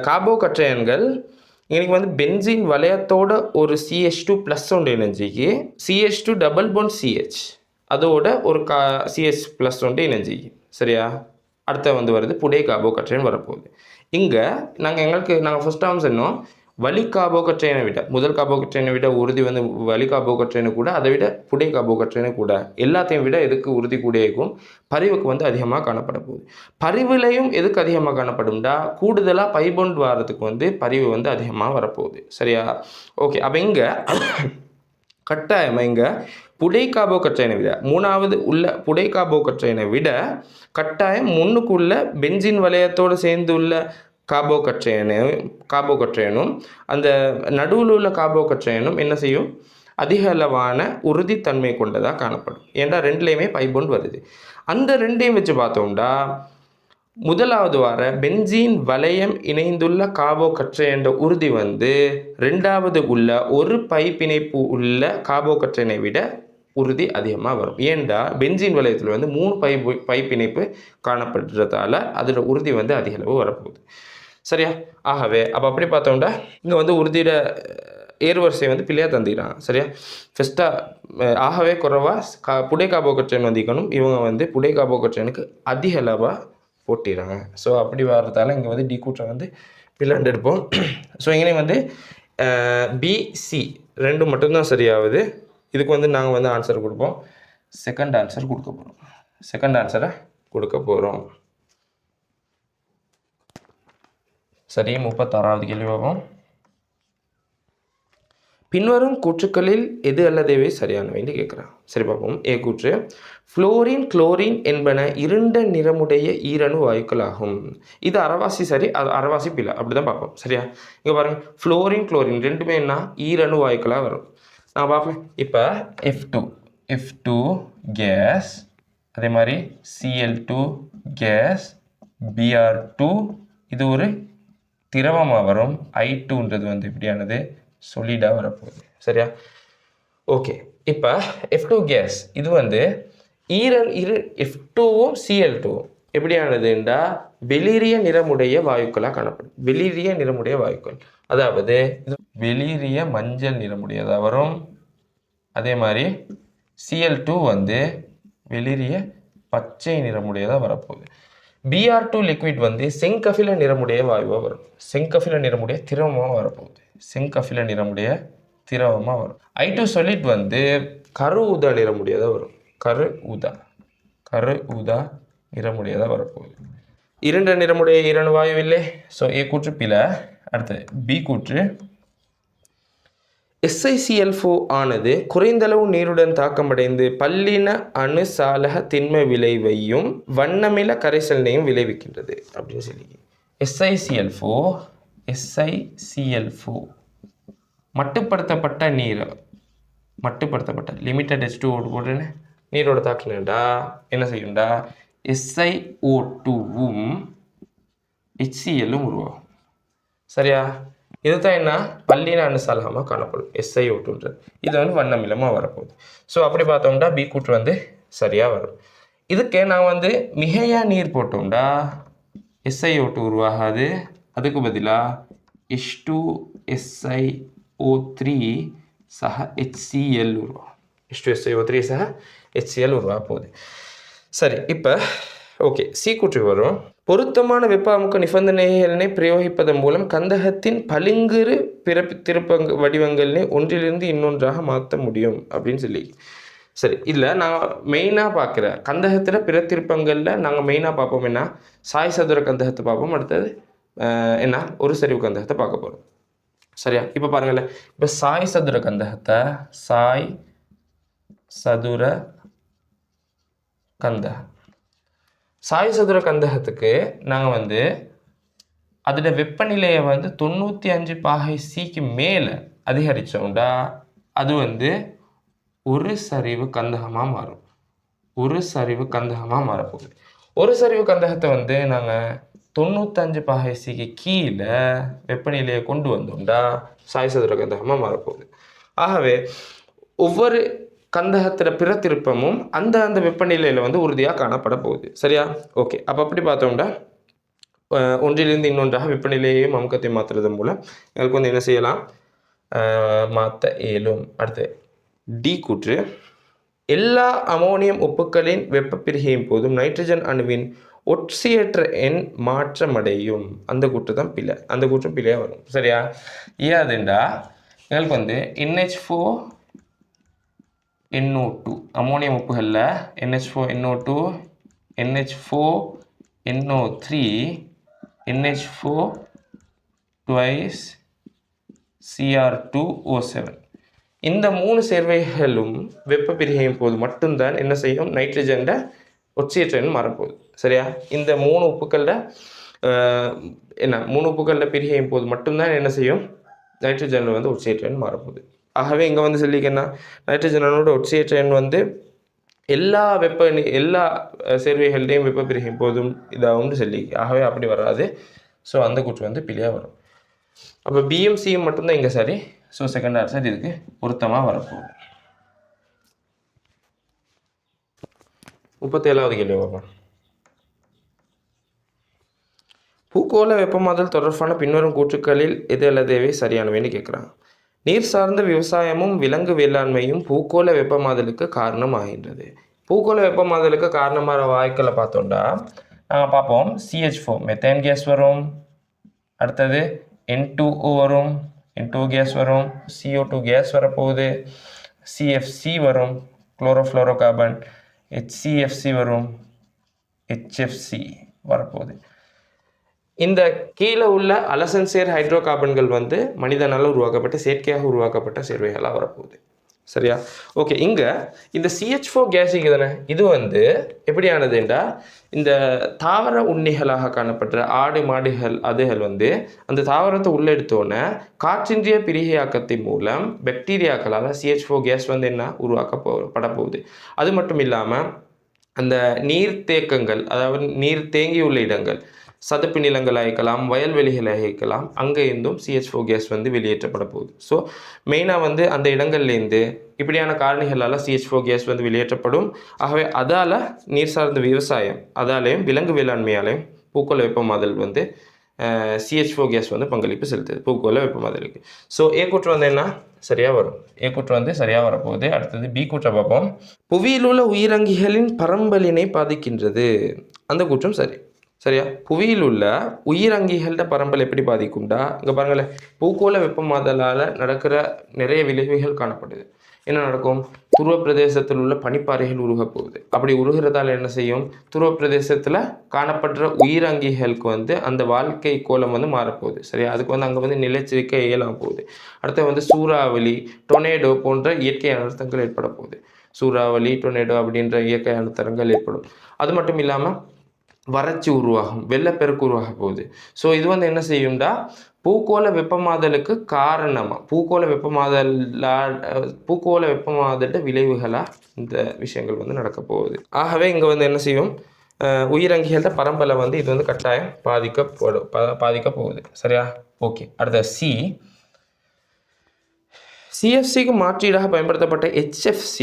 கார்போ கற்றையன்கள் இன்னைக்கு வந்து பென்சீன் வளையத்தோட ஒரு CH2+ ஒன்று இணைஞ்சிக்கு, CH2 டபுள் பாண்ட் CH அதோட ஒரு CH+ ஒன்று இணைஞ்சிக்கு. சரியா? அடுத்த வந்து வருது புடை கார்போ கற்றையன் வரப்போகுது. இங்கே நாங்கள் ஃபர்ஸ்ட் டைம் சொன்னோம், வலி கார்போ கற்றையனை விட, முதல் கார்போ கற்றையனை விட உறுதி வந்து வலி கார்போ கற்றையனை கூட, அதை விட புடை கார்போ கற்றையனை கூட, எல்லாத்தையும் விட எதுக்கு உறுதி கூட இருக்கும்? பரிவுக்கு வந்து அதிகமாக காணப்பட போகுது. பரிவுலையும் எதுக்கு அதிகமாக காணப்படும்டா, கூடுதலாக பைபொண்ட் வாரத்துக்கு வந்து பரிவு வந்து அதிகமாக வரப்போகுது. சரியா? ஓகே. அப்போ இங்கே கட்டாயமாக இங்கே புடை கார்போ கற்றையனை விட, மூணாவது உள்ள புடை கார்போ கற்றையனை விட கட்டாயம் முன்னுக்குள்ள பென்சீன் வளையத்தோடு சேர்ந்து உள்ள கார்போ கற்றையனும் அந்த நடுவில் உள்ள கார்போ கற்றையனும் என்ன செய்யும்? அதிக அளவான உறுதித்தன்மை கொண்டதாக காணப்படும். ஏன்டா ரெண்டுலேயுமே பைபொண்ட் வருது. அந்த ரெண்டையும் வச்சு பார்த்தோம்டா, முதலாவது வார பென்சீன் வளையம் இணைந்துள்ள கார்போ கற்றையன்ற உறுதி வந்து ரெண்டாவது உள்ள ஒரு பை பிணைப்பு உள்ள கார்போ கற்றையனை விட உறுதி அதிகமாக வரும். ஏன்டா பென்சீன் வளையத்தில் வந்து 3 பை பிணைப்பு காணப்படுறதால அதோட உறுதி வந்து அதிக அளவு வரப்போகுது. சரியா? ஆகவே அப்போ அப்படி பார்த்தோம்னா இங்கே வந்து உறுதியோட ஏறுவரிசை வந்து பிள்ளையாக தந்துக்கிறாங்க. சரியா? ஃபஸ்ட்டாக ஆகவே குறைவாக புடை கார்போ கற்றையன் வந்திக்கணும். இவங்க வந்து புடை கார்போ கற்றையனுக்கு அதிக அளவாக போட்டிடுறாங்க. ஸோ அப்படி வர்றதால இங்கே வந்து டி கூற்றம் வந்து பிள்ளைண்டு எடுப்போம். ஸோ இங்கே வந்து பிசி 2 மட்டும்தான் சரியாகுது. இதுக்கு வந்து நாங்கள் வந்து ஆன்சர் கொடுப்போம். செகண்ட் ஆன்சரை கொடுக்க போகிறோம். சரி, 36வது கேள்வி பார்ப்போம். பின்வரும் கூற்றுக்களில் எது அல்லதேவே சரியானவைன்னு கேட்குறான். சரி பார்ப்போம். ஏ கூற்று, ஃப்ளோரின் குளோரின் என்பன இருண்ட நிறமுடைய ஈரணு வாயுக்கள் ஆகும். இது அரைவாசி சரி, அது அரைவாசி பிள்ளை, அப்படி தான் பார்ப்போம். சரியா? இங்கே பாருங்கள், ஃப்ளோரின் குளோரின் ரெண்டுமே என்ன ஈரணு வாயுக்களாக வரும். நான் பார்ப்பேன். இப்போ F2 கேஸ், அதே மாதிரி Cl2 கேஸ், Br2 இது ஒரு திரவமாக வரும். I2ன்றது வந்து இப்படியானது சொலிடாக வரப்போகுது. சரியா? ஓகே. இப்போ F2 கேஸ் இது வந்து F2வும் Cl2வும் எப்படியானதுண்டா வெளிரிய நிறமுடைய வாயுக்களாக காணப்படும். வெளிரிய நிறமுடைய வாயுக்கள், அதாவது இது வெளிரிய மஞ்சள் நிறமுடையதாக வரும். அதே மாதிரி Cl2 வந்து வெளிரிய பச்சை நிறமுடையதாக வரப்போகுது. Br2 லிக்விட் வந்து செங்கபில நிறமுடைய வாயுவாக வரும். செங்கபில நிறமுடைய திரவமாக வரப்போகுது. செங்கபில நிறமுடைய திரவமாக வரும். I2 சொலிட் வந்து கரு ஊதா நிறமுடையதாக வரும். கரு ஊதா நிறமுடையதாக வரப்போகுது. இருண்ட நிறமுடைய ஈரணு வாயு இல்லை. ஸோ ஏ கூற்று பிழை. அடுத்தது பி கூற்று, SiCl4 ஆனது குறைந்தளவு நீருடன் தாக்கமடைந்து பல்லின அணுசாலக திண்ம விளைவையும் வண்ணமில கரைசலினையும் விளைவிக்கின்றது அப்படின்னு சொல்லி. SiCl4 மட்டுப்படுத்தப்பட்ட நீர், மட்டுப்படுத்தப்பட்ட லிமிட்டட் H2O போட்டுன்னு நீரோட தாக்கினடா என்ன செய்யும்டா SiO2வும் HClலும் உருவாகும். சரியா? இதுதான் என்ன பல்லின அணுசாலகமாக காணப்படும் SiO2ன்றது. இது வந்து வண்ணமிலமாக வரப்போகுது. ஸோ அப்படி பார்த்தோம்னா பி கூற்று வந்து சரியாக வரும். இதுக்கு நான் வந்து மிகையா நீர் போட்டோம்டா SiO2 உருவாகாது. அதுக்கு பதிலாக H2SiO3 சக HCl உருவாகும். H2SiO3 சக HCl உருவாக போகுது. சரி, இப்போ ஓகே, சி கூற்றுக்கு வரும். பொருத்தமான வெப்ப அமுக்க நிபந்தனைகளை பிரயோகிப்பதன் மூலம் கந்தகத்தின் பளிங்குறு திருப்ப வடிவங்களை ஒன்றிலிருந்து இன்னொன்றாக மாற்ற முடியும் அப்படின்னு சொல்லி. சரி, இதில் நான் மெயினாக பார்க்குற கந்தகத்தில் பிற திருப்பங்களில் நாங்கள் மெயினாக பார்ப்போம் என்ன, சாய் சதுர கந்தகத்தை பார்ப்போம். அடுத்தது என்ன ஒரு சரிவு கந்தகத்தை பார்க்க போகிறோம். சரியா? இப்போ பாருங்களேன், இப்போ சாய் சதுர கந்தகம் சாயசதுர கந்தகத்துக்கு நாங்கள் வந்து அதோட வெப்பநிலையை வந்து 95 பாகை சிக்கு மேலே அதிகரித்தோம்டா அது வந்து ஒரு சரிவு கந்தகமாக மாறும். ஒரு சரிவு கந்தகமாக மாறப்போகுது. ஒரு சரிவு கந்தகத்தை வந்து நாங்கள் 95 பாகை சிக்கு கீழே வெப்பநிலையை கொண்டு வந்தோம்டா சாயசதுர கந்தகமாக மாறப்போகுது. ஆகவே ஒவ்வொரு கந்தகத்திற பிற திருப்பமும் அந்த வெப்பநிலையில் வந்து உறுதியாக காணப்பட போகுது. சரியா? ஓகே. அப்போ அப்படி பார்த்தோம்னா ஒன்றிலிருந்து இன்னொன்றாக வெப்பநிலையையும் அமுக்கத்தை மாற்றுறது மூலம் எங்களுக்கு வந்து என்ன செய்யலாம், மாற்ற இயலும். அடுத்து டி கூற்று, எல்லா அமோனியம் உப்புக்களின் வெப்ப பிரிகையின் போதும் நைட்ரஜன் அணுவின் ஒற்சியற்ற எண் மாற்றமடையும். அந்த கூற்று தான் பிழை. அந்த கூற்று பிழையாக வரும். சரியா? ஏன் அதுண்டா எங்களுக்கு வந்து NH4 NO2 ammonium உப்புகளில் NH4 NO2 NH4 NO3 NH4 twice Cr2O7 இந்த 3 சேர்வைகளும் வெப்ப பிரிகையின் போது மட்டும்தான் என்ன செய்யும், நைட்ரஜன் ஒற்சியற்ற எண் மாறப்போகுது. சரியா? இந்த 3 உப்புக்களில் 3 உப்புக்களில் பிரிகையின் போது மட்டும்தான் என்ன செய்யும், நைட்ரஜனில் வந்து ஒற்சியற்ற எண் மாறப்போகுது. ஆகவே இங்கே வந்து சொல்லிக்கன்னா நைட்ரஜனோட ஒற்சியற்ற எண் வந்து எல்லா சேர்வைகள்டையும் வெப்ப பிரிகையும் போதும் இதாகும்னு சொல்லி. ஆகவே அப்படி வராது. ஸோ அந்த கூற்று வந்து பிழையாக வரும். அப்போ பிஎம்சியும் மட்டும்தான் இங்கே சரி. ஸோ செகண்ட் ஆன்சர் இதுக்கு பொருத்தமாக வரப்போகுது. 37வது கேள்வி பார்ப்போம். பூகோள வெப்பமாதல் தொடர்பான பின்வரும் கூற்றுக்களில் எது அல்லதுவை சரியானவைன்னு கேட்குறாங்க. நீர் சார்ந்த விவசாயமும் விலங்கு வேளாண்மையும் பூகோள வெப்பமாதலுக்கு காரணமாகின்றது. பூகோள வெப்பமாதலுக்கு காரணமான வாயுக்களை பார்த்தோம்னா நாங்கள் பார்ப்போம். CH4 மெத்தேன் கேஸ் வரும். அடுத்தது N2O வரும். N2 கேஸ் வரும். CO2 கேஸ் வரப்போகுது. CFC வரும், குளோரோஃப்ளோரோ கார்பன். HCFC வரும். HFC வரப்போகுது. இந்த கீழே உள்ள அலசன்சேர் ஹைட்ரோ கார்பன்கள் வந்து மனிதனால் உருவாக்கப்பட்ட செயற்கையாக உருவாக்கப்பட்ட சேர்வைகளாக வரப்போகுது. சரியா? ஓகே. இங்கே இந்த CH4 கேஸுக்கு தானே இது வந்து எப்படியானதுண்டா இந்த தாவர உண்ணிகளாக காணப்படுற ஆடு மாடுகள் அதுகள் வந்து அந்த தாவரத்தை உள்ளே எடுத்தோன்னே காற்றின்றிய பிரிகையாக்கத்தின் மூலம் பாக்டீரியாக்களால் CH4 கேஸ் வந்து என்ன உருவாக்கப்பட போகுது. அது மட்டும் இல்லாமல் அந்த நீர்த்தேக்கங்கள், அதாவது நீர் தேங்கியுள்ள இடங்கள், சதுப்பு நிலங்களாக இருக்கலாம், வயல்வெளிகளாக இருக்கலாம், அங்கே இருந்தும் CH4 கேஸ் வந்து வெளியேற்றப்பட போகுது. ஸோ மெயினாக வந்து அந்த இடங்கள்லேருந்து இப்படியான காரணிகளால் CH4 கேஸ் வந்து வெளியேற்றப்படும். ஆகவே அதால் நீர் சார்ந்த விவசாயம், அதாலேயும் விலங்கு வேளாண்மையாலையும் பூகோள வெப்பமாதல் வந்து CH4 கேஸ் வந்து பங்களிப்பு செலுத்துது பூகோள வெப்பமாதலுக்கு. ஸோ ஏ கூற்று வந்து என்ன சரியாக வரும். ஏ கூற்று வந்து சரியாக வரப்போகுது. அடுத்தது பி கூற்றை பார்ப்போம். புவியில் உள்ள உயிரங்கிகளின் பரம்பலினை பாதிக்கின்றது. அந்த கூற்றும் சரி. சரியா? புவியில் உள்ள உயிரங்கிகளோட பரம்பல் எப்படி பாதிக்கும்டா இங்கே பாருங்களேன், பூகோள வெப்பமாதலால் நடக்கிற நிறைய விளைவுகள் காணப்படுது. என்ன நடக்கும், துருவ பிரதேசத்தில் உள்ள பனிப்பாறைகள் உருக போகுது. அப்படி உருகிறதால என்ன செய்யும், துருவ பிரதேசத்தில் காணப்படுற உயிரங்கிகளுக்கு வந்து அந்த வாழ்க்கை கோலம் வந்து மாறப்போகுது. சரியா? அதுக்கு வந்து அங்கே வந்து நிலைச்சிருக்க இயலாம போகுது. அடுத்து வந்து சூறாவளி, டொனேடோ போன்ற இயற்கை அனர்த்தங்கள் ஏற்பட போகுது. சூறாவளி, டொனேடோ அப்படின்ற இயற்கை அனர்த்தங்கள் ஏற்படும். அது மட்டும் இல்லாமல் வறட்சி உருவாகும், வெள்ளப்பெருக்கு உருவாக போகுது. ஸோ இது வந்து என்ன செய்யும்டா பூகோள வெப்பமாதலுக்கு காரணமாக பூகோள வெப்பமாதல விளைவுகளாக இந்த விஷயங்கள் வந்து நடக்க போகுது. ஆகவே இங்கே வந்து என்ன செய்யும், உயிரங்கிகள பரம்பலை வந்து இது வந்து கட்டாயம் பாதிக்க போகுது. சரியா? ஓகே. அடுத்த CFCக்கு மாற்றீடாக பயன்படுத்தப்பட்ட HFC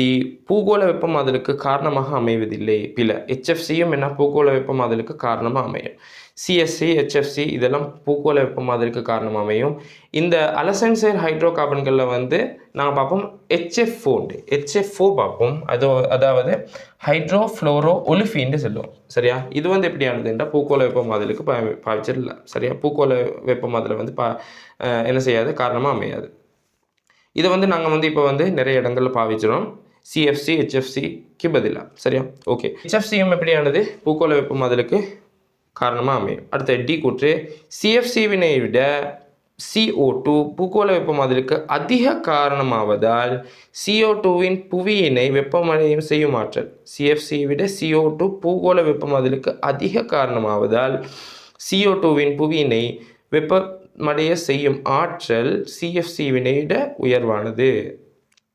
பூகோள வெப்பமாதலுக்கு காரணமாக அமைவதில்லை. பில HFCயும் என்ன பூகோள வெப்பமாதலுக்கு காரணமாக அமையும். CSC, HFC இதெல்லாம் பூகோள வெப்பமாதலுக்கு காரணமாக அமையும். இந்த அலசன்சேர் ஹைட்ரோ கார்பன்களில் வந்து நாங்கள் பார்ப்போம் HF4 பார்ப்போம். அதாவது ஹைட்ரோ ஃப்ளோரோ ஒலிஃபின்னு சொல்லுவோம். சரியா? இது வந்து எப்படியானதுன்றா பூகோள வெப்பமாதலுக்கு பாவிச்சிடல. சரியா? பூகோள வெப்பமாதலை வந்து என்ன செய்யாது, காரணமாக அமையாது. இதை வந்து நாங்கள் வந்து இப்போ வந்து நிறைய இடங்களில் பாவிச்சிடும் CFC, HFCக்கு பதிலாக. சரியா? ஓகே. HFCயும் எப்படியானது பூகோள வெப்பமாதலுக்கு காரணமாக அமையும். அடுத்த டி கூற்று, CFCவினை விட CO2 பூகோள வெப்பமாதலுக்கு அதிக காரணமாவதால் CO2வின் புவியினை வெப்பமடையும் செய்யும் ஆற்றல். CFC விட CO2 பூகோள வெப்பமாதலுக்கு அதிக காரணமாவதால் CO2வின் புவியினை வெப்பமடைய செய்யும் ஆற்றல் CFCவினை விட உயர்வானது.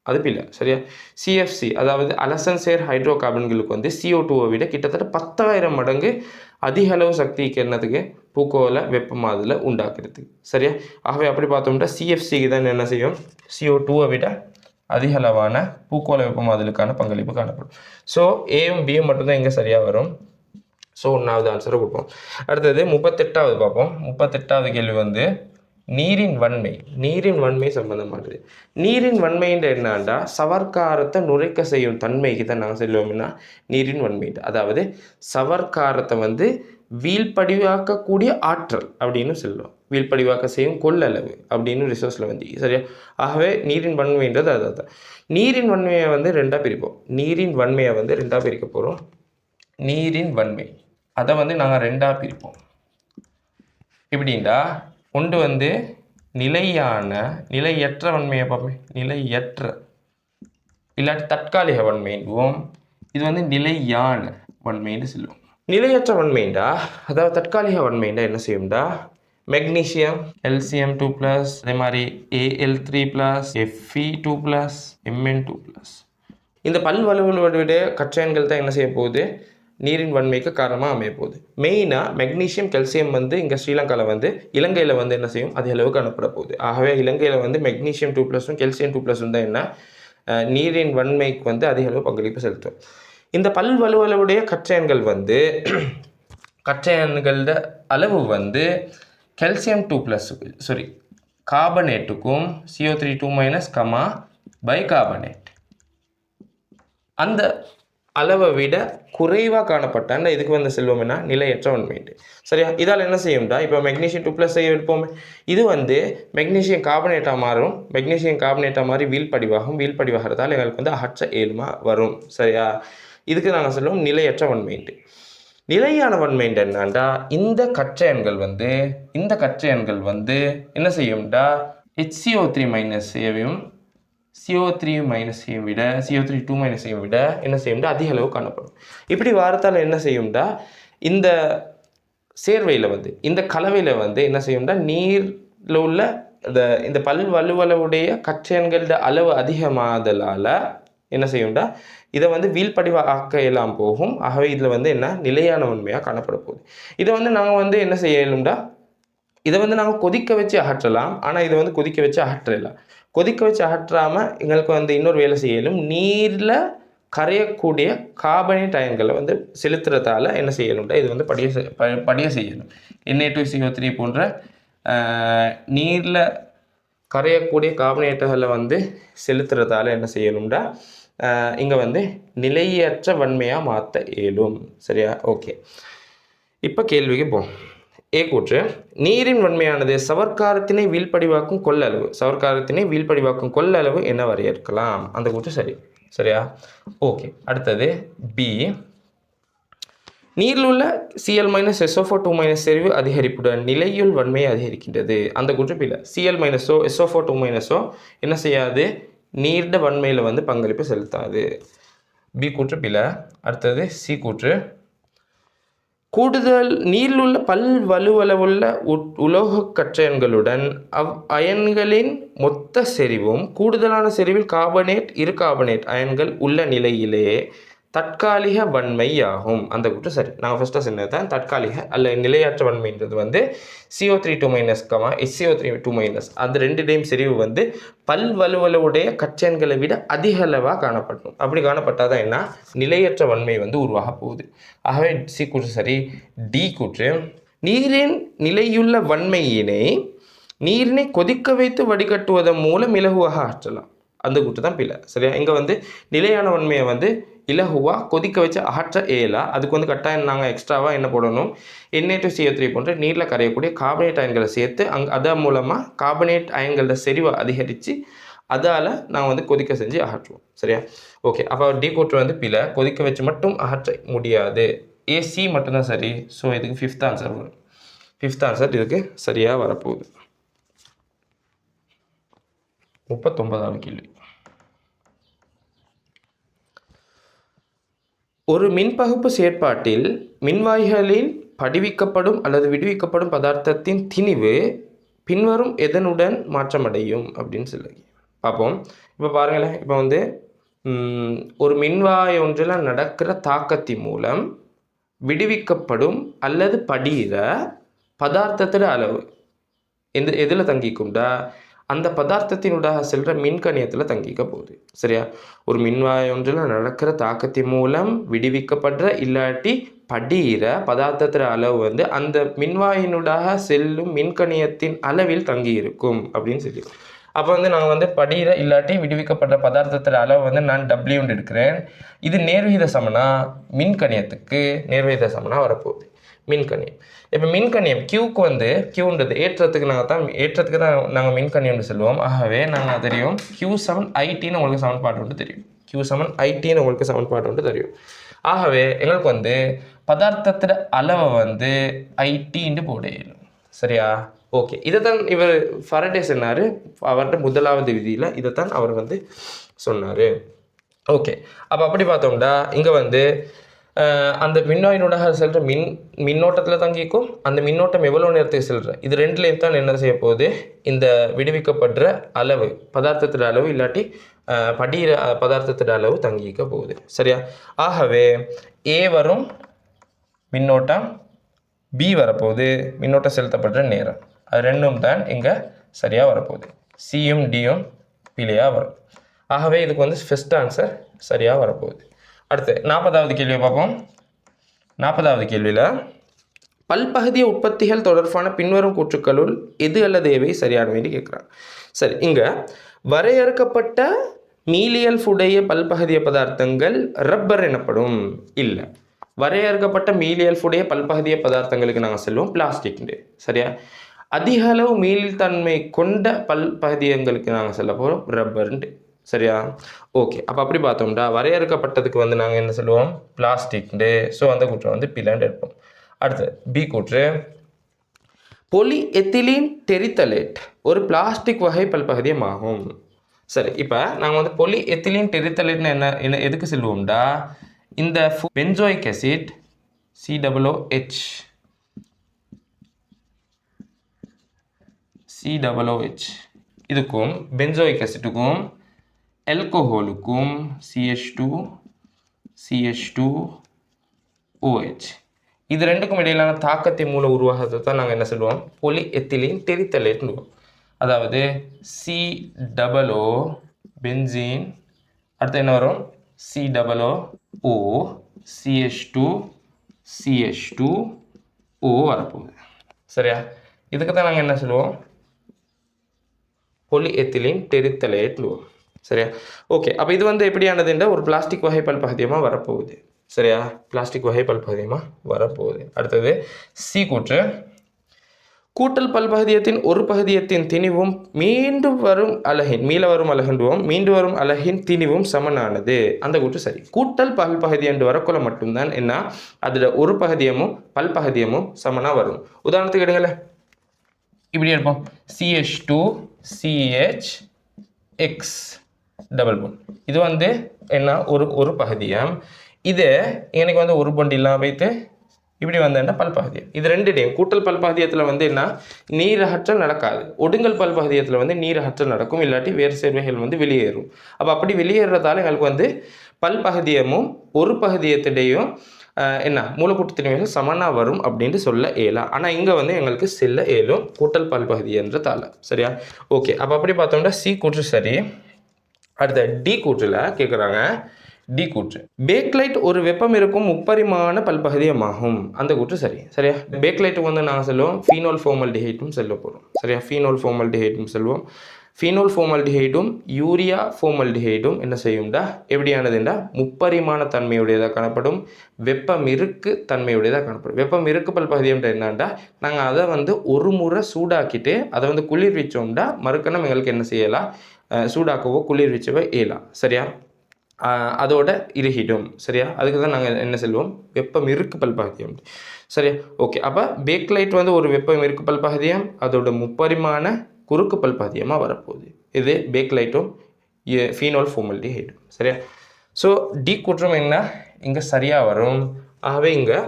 அது பிள்ளை சரியா. CFC அதாவது அலசன் சேர் ஹைட்ரோ கார்பன்களுக்கு வந்து CO2வை விட கிட்டத்தட்ட 10,000 மடங்கு அதிக அளவு சக்திக்கு என்னதுக்கு பூகோள வெப்பமாதலை உண்டாக்குறது சரியா. ஆகவே அப்படி பார்த்தோம்னா CFCக்கு தான் என்ன செய்யும், CO2வை விட அதிக அளவான பூகோள வெப்பமாதலுக்கான பங்களிப்பு காணப்படும். ஸோ ஏயும் பியும் மட்டும்தான் இங்கே சரியாக வரும். ஸோ 1வது ஆன்சரை கொடுப்போம். அடுத்தது 38வது பார்ப்போம். 38வது கேள்வி வந்து நீரின் வன்மை. நீரின் வன்மை சம்பந்தமானது. நீரின் வன்மைன்ற என்னண்டா சவர்க்காரத்தை நுரைக்க செய்யும் தன்மைக்கு தான் நாங்கள் சொல்லுவோம்னா நீரின் வன்மை. அதாவது சவர்க்காரத்தை வந்து வீழ்படிவாக்கக்கூடிய ஆற்றல் அப்படின்னு சொல்லுவோம். வீழ்படிவாக்க செய்யும் கொள்ளளவு அப்படின்னு ரிசோர்ஸில் வந்து சரியா. ஆகவே நீரின் வன்மைன்றது அதான். நீரின் வன்மையை வந்து 2ஆக பிரிப்போம். நீரின் வன்மையை வந்து 2ஆக பிரிக்க போகிறோம். நீரின் வன்மை அதை வந்து நாங்கள் 2ஆக பிரிப்போம். எப்படின்னா ஒன்று வந்து நிலையற்ற வன்மையை பார்ப்போம். நிலையற்ற இல்லாட்டி தற்காலிக வன்மைங்குவோம். இது வந்து நிலையான வன்மைன்னு சொல்லுவோம். நிலையற்ற வன்மைண்டா அதாவது தற்காலிக வன்மைண்டா என்ன செய்யும்டா மெக்னீசியம் LCm2+, அதே மாதிரி Al3+, Fe2+, Mn2+. இந்த பல்வலுவலுடைய கற்றையன்கள் தான் என்ன செய்ய போகுது நீரின் வன்மைக்கு காரணமாக அமைய போகுது. மெயினாக மெக்னீசியம் கல்சியம் வந்து இங்கே ஸ்ரீலங்காவில் வந்து இலங்கையில் வந்து என்ன செய்யும் அதிக அளவுக்கு அனுப்பட போகுது. ஆகவே இலங்கையில் வந்து மெக்னீசியம் 2+, கெல்சியம் 2+ தான் என்ன நீரின் வன்மைக்கு வந்து அதிக அளவு பங்களிப்பு செலுத்தும். இந்த பல்வலுவலுடைய கற்றையன்கள் வந்து கற்றையன்களோட அளவு வந்து கெல்சியம் 2+, கார்பனேட்டுக்கும் CO3 2- பைகார்பனேட் அந்த அளவை விட குறைவாக காணப்பட்டால் இதுக்கு வந்து செல்வோம்னா நிலையற்ற வன்மைட்டு சரியா. இதால் என்ன செய்யும்டா இப்போ மெக்னீசியம் 2+ செய்ய இருப்போமே இது வந்து மெக்னீசியம் கார்பனேட்டாக மாறும். மெக்னீசியம் கார்பனேட்டாக மாறி வீழ்படிவாகிறதால எங்களுக்கு வந்து அகற்ற இயலுமா வரும் சரியா. இதுக்கு நாங்கள் சொல்லுவோம் நிலையற்ற வன்மைட்டு. நிலையான வன்மைட்டு என்னண்டா இந்த கற்றையன்கள் வந்து என்ன செய்யும்டா HCO3- CO3- விட CO3 விட என்ன செய்யும்டா அதிக அளவு காணப்படும். இப்படி வாரத்தால் என்ன செய்யும்டா இந்த சேர்வையில் வந்து இந்த கலவையில் வந்து என்ன செய்யும்டா நீரில் உள்ள இந்த பல்வலுவலுடைய கற்றையன்களோட அளவு அதிகமாதலால் என்ன செய்யும்டா இதை வந்து வீழ்படிவாக்க எல்லாம் போகும். ஆகவே இதில் வந்து என்ன நிலையான உண்மையாக காணப்பட போகுது. இதை வந்து நாங்கள் வந்து என்ன செய்யலும்டா இதை வந்து நாங்கள் கொதிக்க வச்சு அகற்றலாம். ஆனால் இதை வந்து கொதிக்க வச்சு அகற்றலாம். கொதிக்க வச்சு அகற்றாமல் எங்களுக்கு வந்து இன்னொரு வேலை செய்யலும் நீரில் கரையக்கூடிய கார்பனேட் அயன்களை வந்து செலுத்துறதால என்ன செய்யணும்டா இது வந்து படிய செய்யணும். Na2CO3 போன்ற நீரில் கரையக்கூடிய கார்பனேட்டுகளை வந்து செலுத்துறதால என்ன செய்யணும்டா இங்கே வந்து நிலையற்ற வன்மையாக மாற்ற இயலும் சரியா. ஓகே, இப்போ கேள்விக்கு போம். ஏ கூற்று நீரின் வன்மையானது சவர்க்காரத்தினை வீழ்படிவாக்கும் கொள்ளளவு என்ன வரையறுக்கலாம். அந்த கூற்று சரியா. ஓகே, அடுத்தது பி நீரில் உள்ள Cl-SO4 செறிவு அதிகரிப்புடன் நிலையுள் வன்மையை அதிகரிக்கின்றது. அந்த கூற்று பிள்ளை. Cl-SO4 என்ன செய்யாது நீர்ட வன்மையில் வந்து பங்களிப்பு செலுத்தாது. பி கூற்று பிள்ளை. அடுத்தது சி கூற்று கூடுதல் நீரில் உள்ள பல்வலுவலுள்ள உலோக கற்றையன்களுடன் அயன்களின் மொத்த செறிவும் கூடுதலான செறிவில் இரு கார்பனேட் அயன்கள் உள்ள நிலையிலே தற்காலிக வன்மையாகும். அந்த கூற்று சரி. நாங்கள் ஃபஸ்ட்டாக சொன்னது தான் தற்காலிக அல்ல நிலையற்ற வன்மைன்றது வந்து CO3 HCO3 அந்த 2 செறிவு வந்து பல்வலுவலுடைய கற்றையன்களை விட அதிக அளவாக காணப்படும். அப்படி காணப்பட்டால் தான் என்ன நிலையற்ற வன்மை வந்து உருவாக போகுது. ஆகவே சி கூற்று சரி. டி கூற்று நீரின் நிலையுள்ள வன்மையினை நீரினை கொதிக்க வைத்து வடிகட்டுவதன் மூலம் இலகுவாக ஆற்றலாம். அந்த கூற்று தான் பிள்ளை சரியா. இங்கே வந்து நிலையான வன்மையை வந்து இலகுவாக கொதிக்க வச்சு அகற்ற இயலா. அதுக்கு வந்து கட்டாயம் நாங்கள் எக்ஸ்ட்ராவாக என்ன போடணும் Na2CO3 போன்ற நீரில் கரையக்கூடிய கார்பனேட் அயன்களை சேர்த்து அதன் மூலமாக கார்பனேட் அயன்களோட செறிவை அதிகரித்து அதால் நாங்கள் வந்து கொதிக்க செஞ்சு அகற்றுவோம் சரியா. ஓகே, அப்போ டி கூற்று வந்து பிள்ளை கொதிக்க வச்சு மட்டும் அகற்ற முடியாது. ஏசி மட்டும்தான் சரி. ஸோ இதுக்கு 5th ஆன்சர் வரும். 5th ஆன்சர் இதுக்கு சரியாக வரப்போகுது. 39வது கேள்வி. ஒரு மின்பகுப்பு செயற்பாட்டில் மின்வாய்களில் படிவிக்கப்படும் அல்லது விடுவிக்கப்படும் பதார்த்தத்தின் திணிவு பின்வரும் எதனுடன் மாற்றமடையும் அப்படின்னு சொல்லி பார்ப்போம். இப்போ பாருங்களேன், இப்போ வந்து ஒரு மின்வாய் ஒன்றில் நடக்கிற தாக்கத்தின் மூலம் விடுவிக்கப்படும் அல்லது படிகிற பதார்த்தத்தோட அளவு எதில் தங்கிக்கும்டா அந்த பதார்த்தத்தினூடாக செல்கிற மின்கணியத்தில் தங்கிக்க போகுது. சரியா? ஒரு மின்வாய் ஒன்றில் நடக்கிற தாக்கத்தின் மூலம் விடுவிக்கப்படுற இல்லாட்டி படிகிற பதார்த்தத்தின் அளவு வந்து அந்த மின்வாயினூடாக செல்லும் மின்கணியத்தின் அளவில் தங்கி இருக்கும் அப்படின்னு சொல்லி. அப்போ வந்து நான் வந்து படிகிற இல்லாட்டி விடுவிக்கப்படுற பதார்த்தத்தின் அளவு வந்து நான் டபிள்யூன்னு எடுக்கிறேன். இது நேர்விகித சமனா மின்கணியத்துக்கு நேர்விகித சமனா வரப்போகுது. மின்கணியம். இப்போ மின்கணியம் கியூக்கு வந்து கியூன்றது ஏற்றத்துக்கு நாங்கள் மின்கணியம்னு சொல்லுவோம். ஆகவே நாங்கள் தெரியும் Q7IT உங்களுக்கு சமன்பாடு ஒன்று தெரியும். Q7IT உங்களுக்கு சமன்பாடு ஒன்று தெரியும். ஆகவே எங்களுக்கு வந்து பதார்த்தத்தின் அளவை வந்து ஐடின்னு போட இயலும். சரியா? ஓகே, இதைத்தான் இவர் ஃபாரடே சொன்னார். அவர்கிட்ட முதலாவது விதியில் இதைத்தான் அவர் வந்து சொன்னார். ஓகே, அப்போ அப்படி பார்த்தோம்னா இங்கே வந்து அந்த மின்வாயினூடாக செல்கிற மின்னோட்டத்தில் தங்கிக்கும். அந்த மின்னோட்டம் எவ்வளோ நேரத்துக்கு செல்கிற இது ரெண்டுலேயும் தான் என்ன செய்ய போகுது, இந்த விடுவிக்கப்படுற அளவு பதார்த்தத்தின் அளவு இல்லாட்டி படிகிற பதார்த்தத்தின் அளவு தங்கிக்க போகுது. சரியா? ஆகவே ஏ வரும் மின்னோட்டம், பி வரப்போகுது மின்னோட்டம் செலுத்தப்படுற நேரம். அது ரெண்டும் தான் இங்கே சரியாக வரப்போகுது. சியும் டியும் பிழையாக வரும். ஆகவே இதுக்கு வந்து ஃபர்ஸ்ட் ஆன்சர் சரியாக வரப்போகுது. அடுத்து 40வது கேள்வியை பார்ப்போம். 40வது கேள்வியில் பல்பகுதிய உற்பத்திகள் தொடர்பான பின்வரும் கூற்றுக்களுள் எது அல்லது எவை சரியானவை கேட்குறாங்க. சரி, இங்கே வரையறுக்கப்பட்ட மீளியல் உடைய பல்பகுதிய பதார்த்தங்கள் ரப்பர் எனப்படும். இல்லை, வரையறுக்கப்பட்ட மீளியல் உடைய பல்பகுதிய பதார்த்தங்களுக்கு நாங்கள் சொல்லுவோம் பிளாஸ்டிக்னு. சரியா? அதிக அளவு மீள்தன்மை கொண்ட பல்பகுதியங்களுக்கு நாங்கள் சொல்ல போகிறோம் ரப்பர்ன்ட்டு. சரியா? ஓகே, அப்போ அப்படி பார்த்தோம்டா வரையறுக்கப்பட்டதுக்கு வந்து நாங்கள் என்ன சொல்லுவோம் பிளாஸ்டிக்னு. ஸோ அந்த கூற்றை வந்து பிளான் எடுப்போம். அடுத்து பி கூற்று, பொலி எத்திலீன் டெரித்தலேட் ஒரு பிளாஸ்டிக் வகை பல்பகுதியமாகும். சரி, இப்போ நாங்கள் வந்து பொலி எத்திலீன் டெரித்தலேட்னு என்ன எதுக்கு சொல்லுவோம்டா, இந்த பென்சோயிக் ஆசிட் COOH இதுக்கும் பென்சோயிக் ஆசிட்டுக்கும் ஆல்கஹாலுக்கும் CH2OH இது ரெண்டுக்கும் இடையிலான தாக்கத்தின் மூலம் உருவாகிறத தான் நாங்கள் என்ன சொல்லுவோம் பொலி எத்திலீன் டெரித்தலேட்னு. அதாவது COO பென்சீன், அடுத்து என்ன வரும் COO CH2CH2O வரப்போகுது. சரியா? இதுக்கு தான் நாங்கள் என்ன சொல்லுவோம் பொலி எத்திலீன் டெரித்தலேட்னு. சரியா? ஓகே, அப்போ இது வந்து எப்படியானதுன்ற ஒரு பிளாஸ்டிக் வகை பல்பகுதியமாக வரப்போகுது. சரியா? பிளாஸ்டிக் வகை பல்பகுதியமாக வரப்போகுது. அடுத்தது சி கூற்று, கூட்டல் பல்பகுதியத்தின் ஒரு பகுதியத்தின் திணிவும் மீண்டு வரும் அலகின் திணிவும் சமனானது. அந்த கூற்று சரி. கூட்டல் பல்பகுதி என்று வரக்குள்ள மட்டும்தான் என்ன அதில் ஒரு பகுதியமும் பல்பகுதியமும் சமனாக வரும். உதாரணத்துக்கு எடுங்களேன், இப்படி எடுப்போம் CH2CHX டபுள் பாண்ட். இது வந்து என்ன ஒரு பகுதியம். இது எனக்கு வந்து ஒரு பாண்ட் இல்லாமல் வைத்து இப்படி வந்தேன்னா பல்பகுதியம். இது ரெண்டுடையும் கூட்டல் பல்பகுதியத்தில் வந்து என்ன நீரகற்றல் நடக்காது. ஒடுங்கல் பல்பகுதியத்தில் வந்து நீரகற்றல் நடக்கும், இல்லாட்டி வேறு சேர்வைகள் வந்து வெளியேறும். அப்போ அப்படி வெளியேறதால எங்களுக்கு வந்து பல்பகுதியமும் ஒரு பகுதியத்திடையும் என்ன மூலக்கூட்டு திணிவுகள் சமனாக வரும் அப்படின்ட்டு சொல்ல இயலாம். ஆனால் இங்கே வந்து எங்களுக்கு செல்ல இயலும் கூட்டல் பல்பகுதி என்றதால. சரியா? ஓகே, அப்போ அப்படி பார்த்தோம்னா சி கூற்று சரி. அடுத்த டி கூற்றில் கேட்குறாங்க. டி கூற்று, பேக்லைட் ஒரு வெப்பம் இருக்கும் முப்பரிமாண பல்பகுதியமாகும். அந்த கூற்று சரி. சரியா? பேக்லைட்டுக்கு வந்து நாங்கள் சொல்லுவோம் ஃபீனோல் ஃபார்மால்டிஹைடும் சொல்ல போகிறோம். சரியா? ஃபீனோல் ஃபார்மால்டிஹைடும் சொல்லுவோம். ஃபீனோல் ஃபார்மால்டிஹைடும் யூரியா ஃபார்மால்டிஹைடும் என்ன செய்யும்டா எப்படியானதுண்டா முப்பரிமாண தன்மையுடையதாக காணப்படும், வெப்பம் இருக்கு தன்மையுடையதாக காணப்படும். வெப்பம் இருக்கு பல்பகுதியம்ன்ற என்னண்டா நாங்கள் அதை வந்து ஒரு முறை சூடாக்கிட்டு அதை வந்து குளிர்விச்சோம்டா மறுக்கணும் எங்களுக்கு என்ன செய்யலாம் சூடாக்கவோ குளிர்விச்சவோ இயலாம். சரியா? அதோட இறுகிடும். சரியா? அதுக்கு தான் நாங்கள் என்ன சொல்லுவோம் வெப்பம் இருக்கு பல்பகுதியம். சரியா? ஓகே, அப்போ பேக்லைட் வந்து ஒரு வெப்பம் இருக்கு பல்பகுதியம், அதோட முப்பரிமாண குறுக்கு பல்பகுதியமாக வரப்போகுது. இது பேக்லைட்டும் ஃபீனால் ஃபார்மால்டிஹைடும். சரியா? ஸோ டி கூற்றம் என்ன இங்கே சரியாக வரும். ஆகவே இங்கே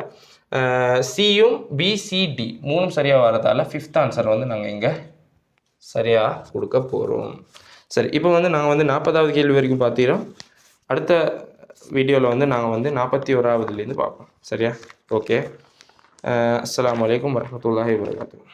சியும் பிசிடி 3 சரியாக வரதால 5th ஆன்சர் வந்து நாங்கள் இங்கே சரியாக கொடுக்க போகிறோம். சரி, இப்போ வந்து நாங்கள் வந்து 40வது கேள்வி வரைக்கும் பார்த்திரோம். அடுத்த வீடியோவில் வந்து நாங்கள் வந்து 41வதுலேருந்து பார்ப்போம். சரியா? ஓகே. அஸ்ஸலாமு அலைக்கும் வரஹ்மத்துல்லாஹி வபரகாத்துஹு.